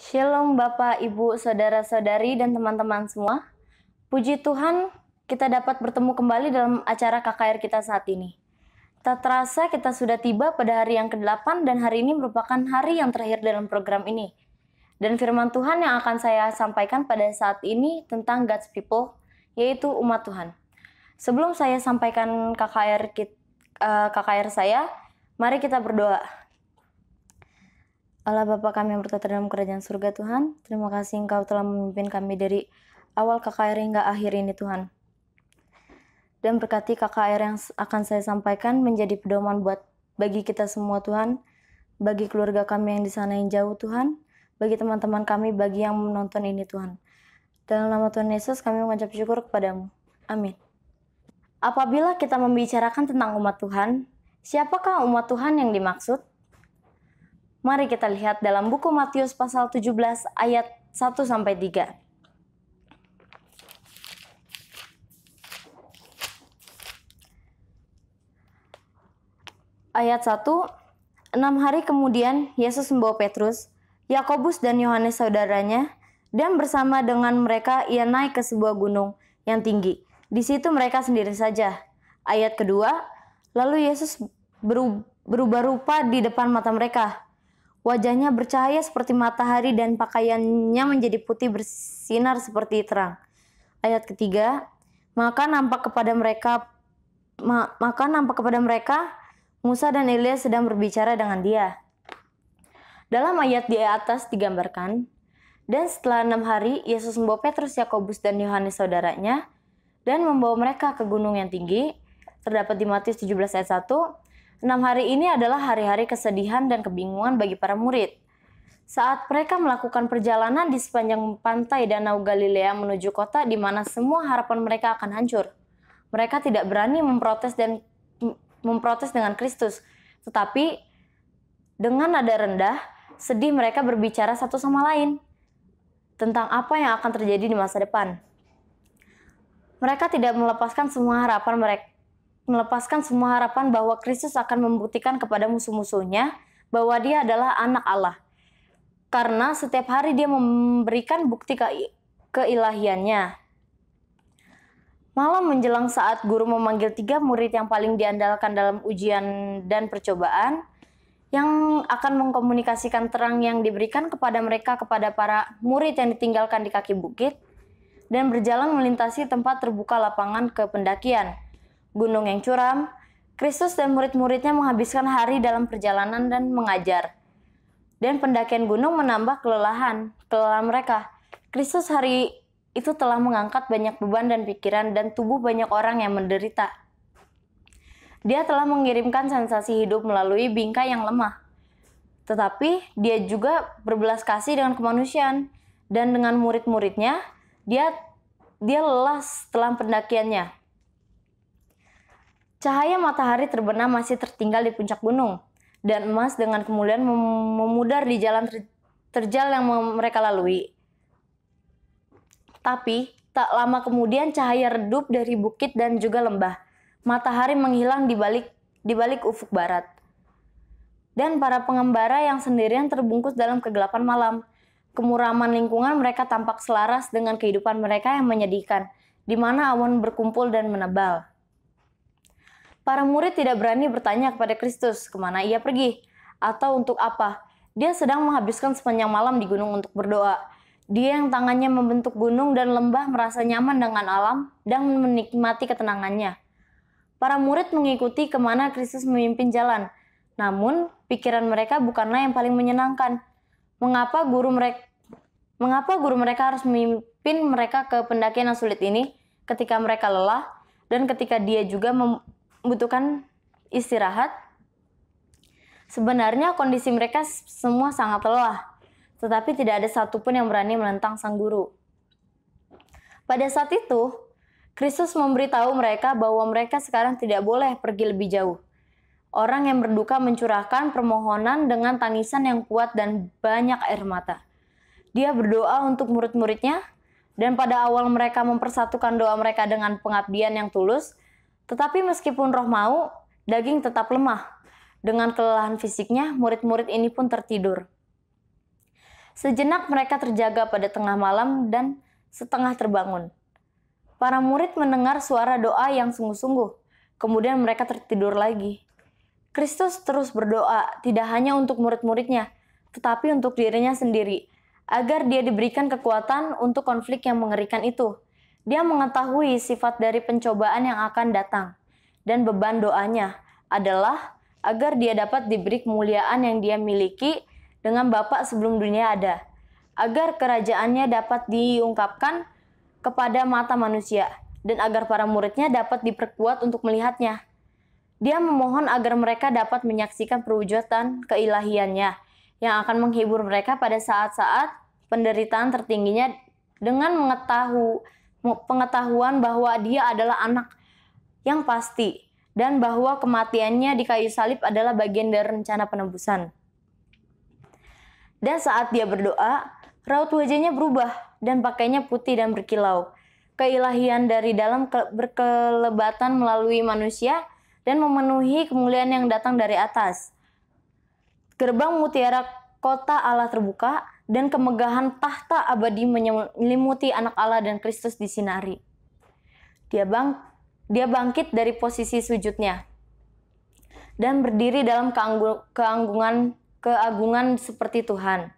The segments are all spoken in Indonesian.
Shalom Bapak, Ibu, Saudara-saudari, dan teman-teman semua. Puji Tuhan, kita dapat bertemu kembali dalam acara KKR kita saat ini. Tak terasa kita sudah tiba pada hari yang ke-8 dan hari ini merupakan hari yang terakhir dalam program ini. Dan firman Tuhan yang akan saya sampaikan pada saat ini tentang God's People, yaitu umat Tuhan. Sebelum saya sampaikan KKR saya, mari kita berdoa. Allah Bapa kami yang bertata dalam kerajaan surga Tuhan, terima kasih Engkau telah memimpin kami dari awal KKR hingga akhir ini Tuhan. Dan berkati KKR yang akan saya sampaikan menjadi pedoman bagi kita semua Tuhan, bagi keluarga kami yang di sana yang jauh Tuhan, bagi teman-teman kami, bagi yang menonton ini Tuhan. Dalam nama Tuhan Yesus kami mengucap syukur kepadamu. Amin. Apabila kita membicarakan tentang umat Tuhan, siapakah umat Tuhan yang dimaksud? Mari kita lihat dalam buku Matius pasal 17 ayat 1-3. Ayat 1, 6 hari kemudian Yesus membawa Petrus, Yakobus dan Yohanes saudaranya, dan bersama dengan mereka ia naik ke sebuah gunung yang tinggi. Di situ mereka sendiri saja. Ayat kedua, lalu Yesus berubah rupa di depan mata mereka. Wajahnya bercahaya seperti matahari dan pakaiannya menjadi putih bersinar seperti terang. Ayat ketiga, maka nampak kepada mereka Musa dan Elias sedang berbicara dengan dia. Dalam ayat di atas digambarkan, dan setelah 6 hari Yesus membawa Petrus, Yakobus dan Yohanes saudaranya dan membawa mereka ke gunung yang tinggi. Terdapat di Matius 17 ayat 1. 6 hari ini adalah hari-hari kesedihan dan kebingungan bagi para murid. Saat mereka melakukan perjalanan di sepanjang pantai Danau Galilea menuju kota di mana semua harapan mereka akan hancur. Mereka tidak berani memprotes dengan Kristus, tetapi dengan nada rendah, sedih mereka berbicara satu sama lain tentang apa yang akan terjadi di masa depan. Mereka tidak melepaskan semua harapan bahwa Kristus akan membuktikan kepada musuh-musuhnya bahwa dia adalah anak Allah. Karena setiap hari dia memberikan bukti keilahiannya. Malam menjelang saat guru memanggil 3 murid yang paling diandalkan dalam ujian dan percobaan, yang akan mengkomunikasikan terang yang diberikan kepada mereka kepada para murid yang ditinggalkan di kaki bukit, dan berjalan melintasi tempat terbuka lapangan ke pendakian. Gunung yang curam, Kristus dan murid-muridnya menghabiskan hari dalam perjalanan dan mengajar. Dan pendakian gunung menambah kelelahan mereka. Kristus hari itu telah mengangkat banyak beban dan pikiran dan tubuh banyak orang yang menderita. Dia telah mengirimkan sensasi hidup melalui bingkai yang lemah. Tetapi dia juga berbelas kasih dengan kemanusiaan. Dan dengan murid-muridnya, dia lelah setelah pendakiannya. Cahaya matahari terbenam masih tertinggal di puncak gunung, dan emas dengan kemuliaan memudar di jalan terjal yang mereka lalui. Tapi, tak lama kemudian cahaya redup dari bukit dan juga lembah. Matahari menghilang di balik ufuk barat. Dan para pengembara yang sendirian terbungkus dalam kegelapan malam. Kemuraman lingkungan mereka tampak selaras dengan kehidupan mereka yang menyedihkan, di mana awan berkumpul dan menebal. Para murid tidak berani bertanya kepada Kristus kemana ia pergi, atau untuk apa. Dia sedang menghabiskan sepanjang malam di gunung untuk berdoa. Dia yang tangannya membentuk gunung dan lembah merasa nyaman dengan alam dan menikmati ketenangannya. Para murid mengikuti kemana Kristus memimpin jalan, namun pikiran mereka bukanlah yang paling menyenangkan. Mengapa guru mereka harus memimpin mereka ke pendakian yang sulit ini ketika mereka lelah dan ketika dia juga membutuhkan istirahat? Sebenarnya kondisi mereka semua sangat lelah, tetapi tidak ada satupun yang berani menentang sang guru. Pada saat itu, Kristus memberitahu mereka bahwa mereka sekarang tidak boleh pergi lebih jauh. Orang yang berduka mencurahkan permohonan dengan tangisan yang kuat dan banyak air mata. Dia berdoa untuk murid-muridnya, dan pada awal mereka mempersatukan doa mereka dengan pengabdian yang tulus, tetapi meskipun roh mau, daging tetap lemah. Dengan kelelahan fisiknya, murid-murid ini pun tertidur. Sejenak mereka terjaga pada tengah malam dan setengah terbangun. Para murid mendengar suara doa yang sungguh-sungguh. Kemudian mereka tertidur lagi. Kristus terus berdoa, tidak hanya untuk murid-muridnya, tetapi untuk dirinya sendiri, agar dia diberikan kekuatan untuk konflik yang mengerikan itu. Dia mengetahui sifat dari pencobaan yang akan datang, dan beban doanya adalah agar dia dapat diberi kemuliaan yang dia miliki dengan Bapa sebelum dunia ada, agar kerajaannya dapat diungkapkan kepada mata manusia, dan agar para muridnya dapat diperkuat untuk melihatnya. Dia memohon agar mereka dapat menyaksikan perwujudan keilahiannya, yang akan menghibur mereka pada saat-saat penderitaan tertingginya dengan pengetahuan bahwa dia adalah anak yang pasti, dan bahwa kematiannya di kayu salib adalah bagian dari rencana penebusan. Dan saat dia berdoa, raut wajahnya berubah dan pakaiannya putih dan berkilau. Keilahian dari dalam berkelebatan melalui manusia dan memenuhi kemuliaan yang datang dari atas. Gerbang mutiara kota Allah terbuka dan kemegahan tahta abadi menyelimuti anak Allah dan Kristus disinari. Dia bangkit dari posisi sujudnya dan berdiri dalam keagungan seperti Tuhan.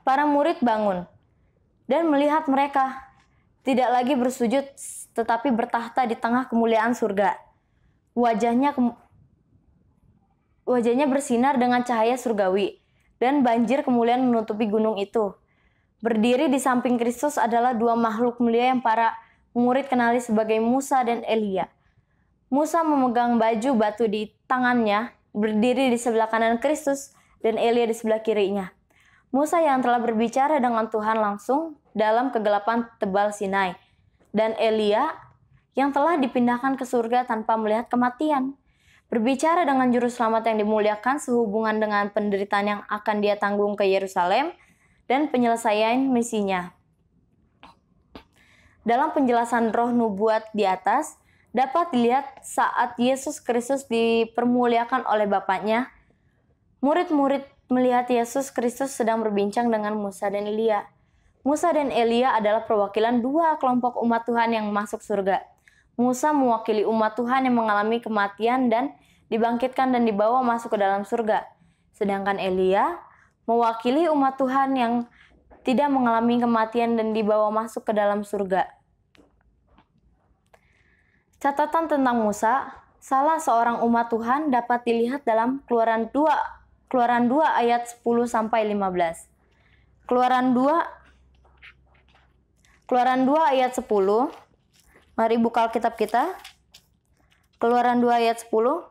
Para murid bangun dan melihat mereka tidak lagi bersujud tetapi bertahta di tengah kemuliaan surga. Wajahnya bersinar dengan cahaya surgawi dan banjir kemuliaan menutupi gunung itu. Berdiri di samping Kristus adalah dua makhluk mulia yang para murid kenali sebagai Musa dan Elia. Musa memegang baju batu di tangannya, berdiri di sebelah kanan Kristus, dan Elia di sebelah kirinya. Musa yang telah berbicara dengan Tuhan langsung dalam kegelapan tebal Sinai, dan Elia yang telah dipindahkan ke surga tanpa melihat kematian, berbicara dengan juru selamat yang dimuliakan sehubungan dengan penderitaan yang akan dia tanggung ke Yerusalem dan penyelesaian misinya. Dalam penjelasan roh nubuat di atas, dapat dilihat saat Yesus Kristus dipermuliakan oleh Bapaknya, murid-murid melihat Yesus Kristus sedang berbincang dengan Musa dan Elia. Musa dan Elia adalah perwakilan dua kelompok umat Tuhan yang masuk surga. Musa mewakili umat Tuhan yang mengalami kematian dan dibangkitkan dan dibawa masuk ke dalam surga. Sedangkan Elia mewakili umat Tuhan yang tidak mengalami kematian dan dibawa masuk ke dalam surga. Catatan tentang Musa, salah seorang umat Tuhan dapat dilihat dalam Keluaran 2 ayat 10 sampai 15. Keluaran 2 ayat 10. Mari buka Alkitab kita. Keluaran 2 ayat 10.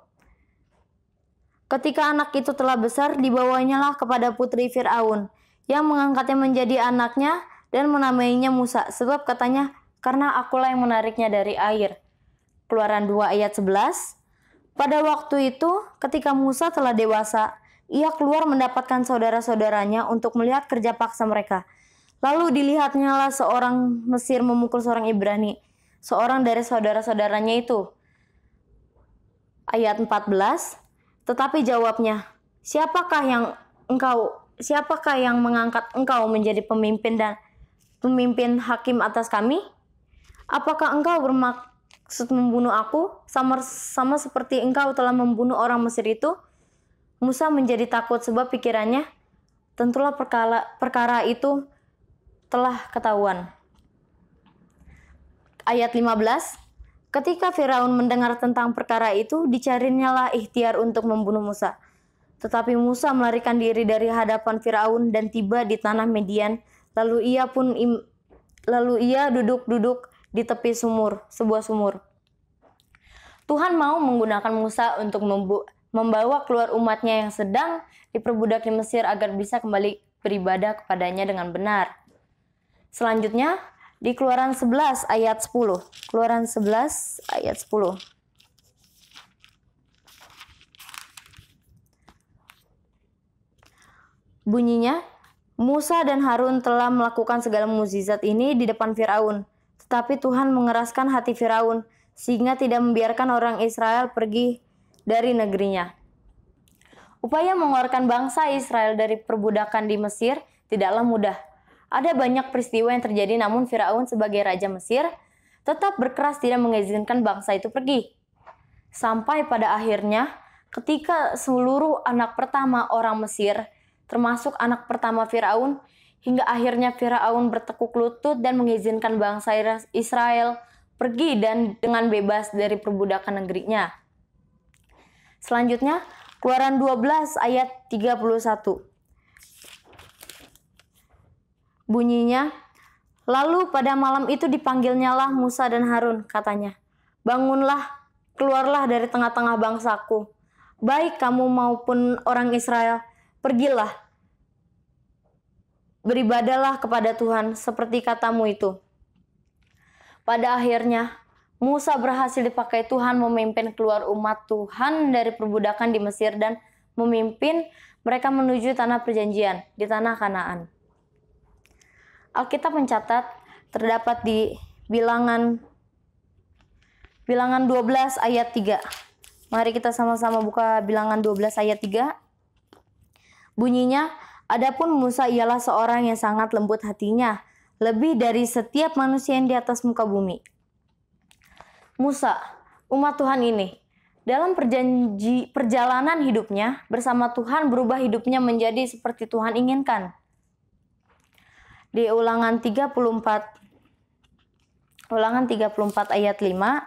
Ketika anak itu telah besar, dibawanyalah kepada putri Firaun, yang mengangkatnya menjadi anaknya dan menamainya Musa, sebab katanya, karena akulah yang menariknya dari air. Keluaran 2 ayat 11. Pada waktu itu, ketika Musa telah dewasa, ia keluar mendapatkan saudara-saudaranya untuk melihat kerja paksa mereka. Lalu dilihatnyalah seorang Mesir memukul seorang Ibrani, seorang dari saudara-saudaranya itu. Ayat 14. Tetapi jawabnya, siapakah yang mengangkat engkau menjadi pemimpin hakim atas kami? Apakah engkau bermaksud membunuh aku sama seperti engkau telah membunuh orang Mesir itu? Musa menjadi takut sebab pikirannya, tentulah perkara itu telah ketahuan. Ayat 15. Ketika Firaun mendengar tentang perkara itu, dicarinyalah ikhtiar untuk membunuh Musa. Tetapi Musa melarikan diri dari hadapan Firaun dan tiba di tanah Median. Lalu ia duduk di tepi sebuah sumur. Tuhan mau menggunakan Musa untuk membawa keluar umatnya yang sedang diperbudak di Mesir agar bisa kembali beribadah kepadanya dengan benar. Selanjutnya, di Keluaran 11 ayat 10. Keluaran 11 ayat 10. Bunyinya, Musa dan Harun telah melakukan segala mukjizat ini di depan Firaun. Tetapi Tuhan mengeraskan hati Firaun sehingga tidak membiarkan orang Israel pergi dari negerinya. Upaya mengeluarkan bangsa Israel dari perbudakan di Mesir tidaklah mudah. Ada banyak peristiwa yang terjadi, namun Firaun sebagai raja Mesir tetap berkeras tidak mengizinkan bangsa itu pergi. Sampai pada akhirnya, ketika seluruh anak pertama orang Mesir, termasuk anak pertama Firaun, hingga akhirnya Firaun bertekuk lutut dan mengizinkan bangsa Israel pergi dan dengan bebas dari perbudakan negerinya. Selanjutnya, Keluaran 12 ayat 31. Bunyinya, lalu pada malam itu dipanggilnyalah Musa dan Harun, katanya, bangunlah, keluarlah dari tengah-tengah bangsaku, baik kamu maupun orang Israel, pergilah, beribadahlah kepada Tuhan seperti katamu itu. Pada akhirnya, Musa berhasil dipakai Tuhan memimpin keluar umat Tuhan dari perbudakan di Mesir dan memimpin mereka menuju tanah perjanjian di tanah Kanaan. Alkitab mencatat terdapat di Bilangan 12 ayat 3. Mari kita sama-sama buka Bilangan 12 ayat 3. Bunyinya, adapun Musa ialah seorang yang sangat lembut hatinya, lebih dari setiap manusia yang di atas muka bumi. Musa, umat Tuhan ini, dalam perjalanan hidupnya bersama Tuhan berubah hidupnya menjadi seperti Tuhan inginkan. Di Ulangan 34 ayat 5.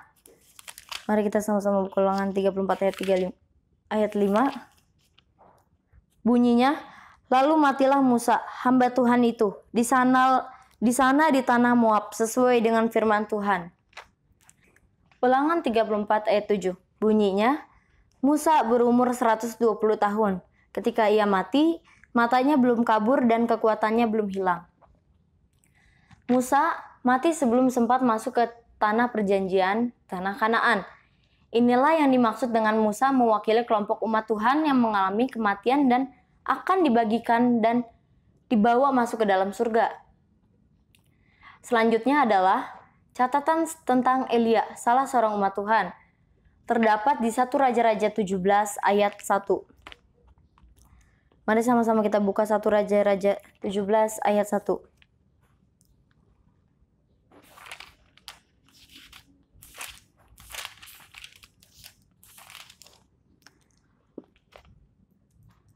Mari kita sama-sama buka Ulangan 34 ayat 5. Bunyinya, lalu matilah Musa, hamba Tuhan itu, di sana di tanah Moab, sesuai dengan firman Tuhan. Ulangan 34 ayat 7. Bunyinya, Musa berumur 120 tahun. Ketika ia mati, matanya belum kabur dan kekuatannya belum hilang. Musa mati sebelum sempat masuk ke tanah perjanjian, tanah Kanaan. Inilah yang dimaksud dengan Musa mewakili kelompok umat Tuhan yang mengalami kematian dan akan dibagikan dan dibawa masuk ke dalam surga. Selanjutnya adalah catatan tentang Elia, salah seorang umat Tuhan. Terdapat di 1 Raja-Raja 17 ayat 1. Mari sama-sama kita buka 1 Raja-Raja 17 ayat 1.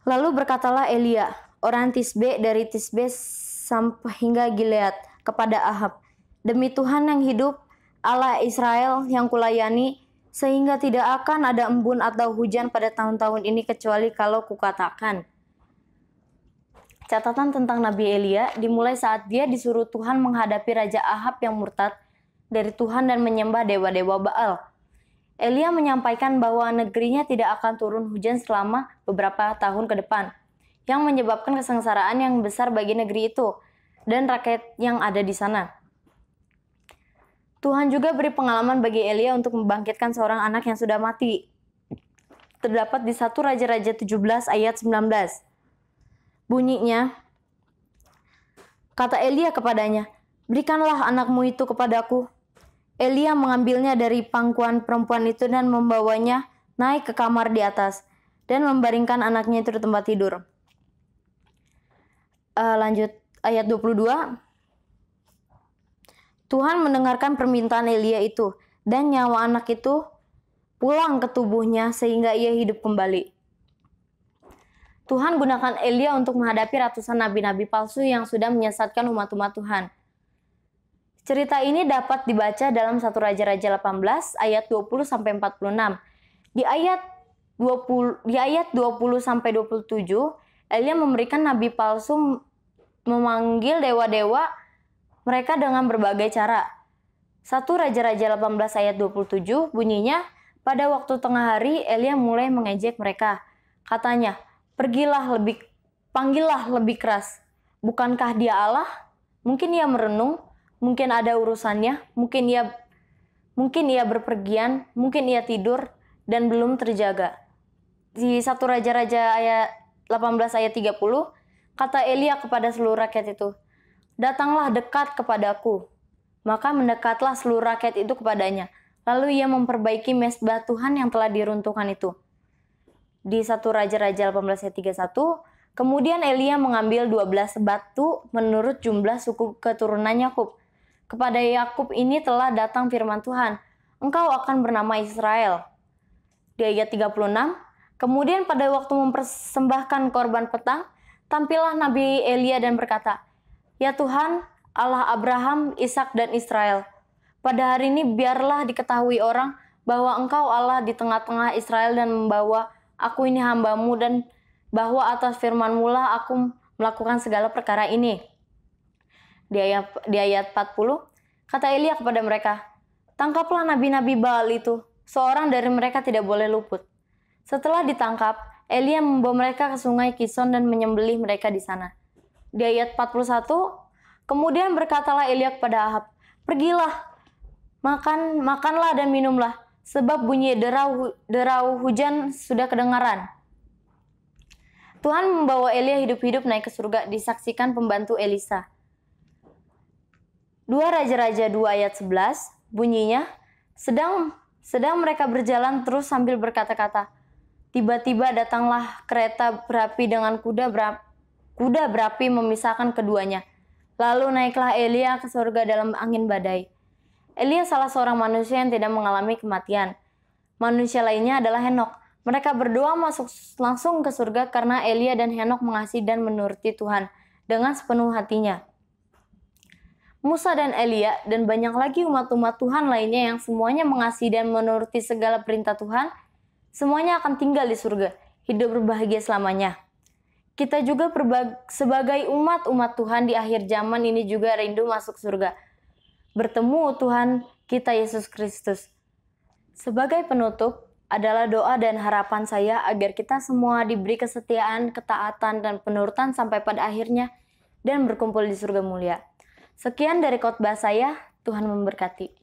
Lalu berkatalah Elia, orang Tisbe dari Tisbe sampai hingga Gilead, kepada Ahab, demi Tuhan yang hidup, Allah Israel yang kulayani, sehingga tidak akan ada embun atau hujan pada tahun-tahun ini kecuali kalau kukatakan. Catatan tentang Nabi Elia dimulai saat dia disuruh Tuhan menghadapi Raja Ahab yang murtad dari Tuhan dan menyembah dewa-dewa Baal. Elia menyampaikan bahwa negerinya tidak akan turun hujan selama beberapa tahun ke depan, yang menyebabkan kesengsaraan yang besar bagi negeri itu dan rakyat yang ada di sana. Tuhan juga beri pengalaman bagi Elia untuk membangkitkan seorang anak yang sudah mati. Terdapat di 1 Raja-Raja 17 ayat 19. Bunyinya, kata Elia kepadanya, berikanlah anakmu itu kepadaku. Elia mengambilnya dari pangkuan perempuan itu dan membawanya naik ke kamar di atas dan membaringkan anaknya itu di tempat tidur. Lanjut ayat 22. Tuhan mendengarkan permintaan Elia itu dan nyawa anak itu pulang ke tubuhnya sehingga ia hidup kembali. Tuhan gunakan Elia untuk menghadapi ratusan nabi-nabi palsu yang sudah menyesatkan umat-umat Tuhan. Cerita ini dapat dibaca dalam 1 Raja-Raja 18 ayat 20 sampai 46. Di ayat 20 sampai 27, Elia memberikan nabi palsu memanggil dewa-dewa mereka dengan berbagai cara. 1 Raja-Raja 18 ayat 27 bunyinya, pada waktu tengah hari Elia mulai mengejek mereka. Katanya, panggillah lebih keras. Bukankah dia Allah? Mungkin ia merenung, mungkin ada urusannya, mungkin ia berpergian, mungkin ia tidur dan belum terjaga. Di 1 Raja-Raja ayat 18 ayat 30, kata Elia kepada seluruh rakyat itu, datanglah dekat kepadaku. Maka mendekatlah seluruh rakyat itu kepadanya. Lalu ia memperbaiki mezbah Tuhan yang telah diruntuhkan itu. di 1 Raja-Raja 18 ayat 31, kemudian Elia mengambil 12 batu menurut jumlah suku keturunan Yakub. Kepada Yakub ini telah datang firman Tuhan, engkau akan bernama Israel. Di ayat 36, kemudian pada waktu mempersembahkan korban petang, tampillah Nabi Elia dan berkata, ya Tuhan, Allah Abraham, Ishak dan Israel, pada hari ini biarlah diketahui orang bahwa engkau Allah di tengah-tengah Israel dan membawa aku ini hambamu dan bahwa atas firman-Mu lah aku melakukan segala perkara ini. Di ayat 40, kata Elia kepada mereka, tangkaplah nabi-nabi Baal itu, seorang dari mereka tidak boleh luput. Setelah ditangkap, Elia membawa mereka ke sungai Kison dan menyembelih mereka di sana. Di ayat 41, kemudian berkatalah Elia kepada Ahab, pergilah, makanlah dan minumlah, sebab bunyi derau hujan sudah kedengaran. Tuhan membawa Elia hidup-hidup naik ke surga, disaksikan pembantu Elisa. 2 Raja-Raja 2 ayat 11, bunyinya, sedang mereka berjalan terus sambil berkata-kata, tiba-tiba datanglah kereta berapi dengan kuda berapi memisahkan keduanya. Lalu naiklah Elia ke surga dalam angin badai. Elia salah seorang manusia yang tidak mengalami kematian. Manusia lainnya adalah Henok. Mereka berdua masuk langsung ke surga karena Elia dan Henok mengasihi dan menuruti Tuhan dengan sepenuh hatinya. Musa dan Elia dan banyak lagi umat-umat Tuhan lainnya yang semuanya mengasihi dan menuruti segala perintah Tuhan, semuanya akan tinggal di surga, hidup berbahagia selamanya. Kita juga sebagai umat-umat Tuhan di akhir zaman ini juga rindu masuk surga, bertemu Tuhan kita Yesus Kristus. Sebagai penutup adalah doa dan harapan saya agar kita semua diberi kesetiaan, ketaatan, dan penurutan sampai pada akhirnya dan berkumpul di surga mulia. Sekian dari khotbah saya, Tuhan memberkati.